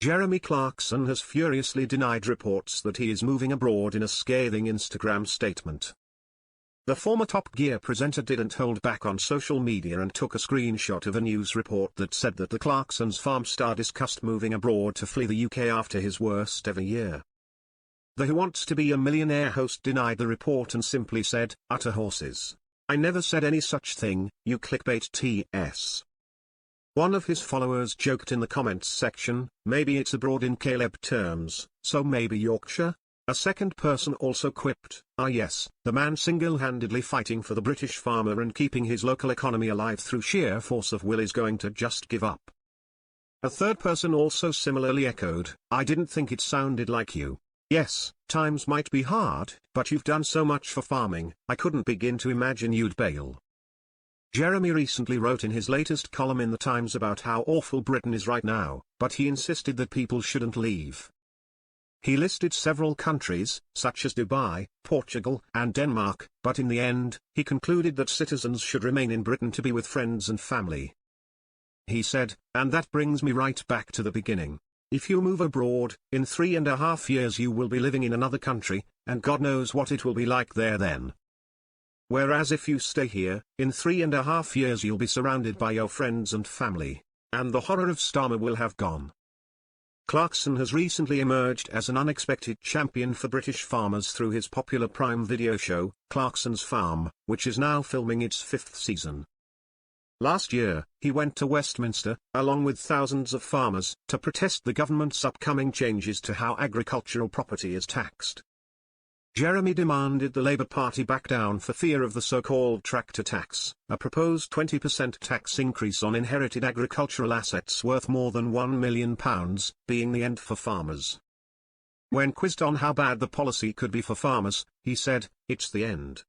Jeremy Clarkson has furiously denied reports that he is moving abroad in a scathing Instagram statement. The former Top Gear presenter didn't hold back on social media and took a screenshot of a news report that said that the Clarkson's farm star discussed moving abroad to flee the UK after his worst ever year. The Who Wants to Be a Millionaire host denied the report and simply said, "Utter horses. I never said any such thing, you clickbait TS." One of his followers joked in the comments section, "Maybe it's abroad in Caleb terms, so maybe Yorkshire?" A second person also quipped, "Ah yes, the man single-handedly fighting for the British farmer and keeping his local economy alive through sheer force of will is going to just give up." A third person also similarly echoed, "I didn't think it sounded like you. Yes, times might be hard, but you've done so much for farming, I couldn't begin to imagine you'd bail." Jeremy recently wrote in his latest column in The Times about how awful Britain is right now, but he insisted that people shouldn't leave. He listed several countries, such as Dubai, Portugal, and Denmark, but in the end, he concluded that citizens should remain in Britain to be with friends and family. He said, "And that brings me right back to the beginning. If you move abroad, in 3.5 years you will be living in another country, and God knows what it will be like there then. Whereas if you stay here, in 3.5 years you'll be surrounded by your friends and family, and the horror of Starmer will have gone." Clarkson has recently emerged as an unexpected champion for British farmers through his popular Prime Video show, Clarkson's Farm, which is now filming its 5th season. Last year, he went to Westminster, along with thousands of farmers, to protest the government's upcoming changes to how agricultural property is taxed. Jeremy demanded the Labour Party back down for fear of the so-called tractor tax, a proposed 20% tax increase on inherited agricultural assets worth more than £1 million, being the end for farmers. When quizzed on how bad the policy could be for farmers, he said, "It's the end."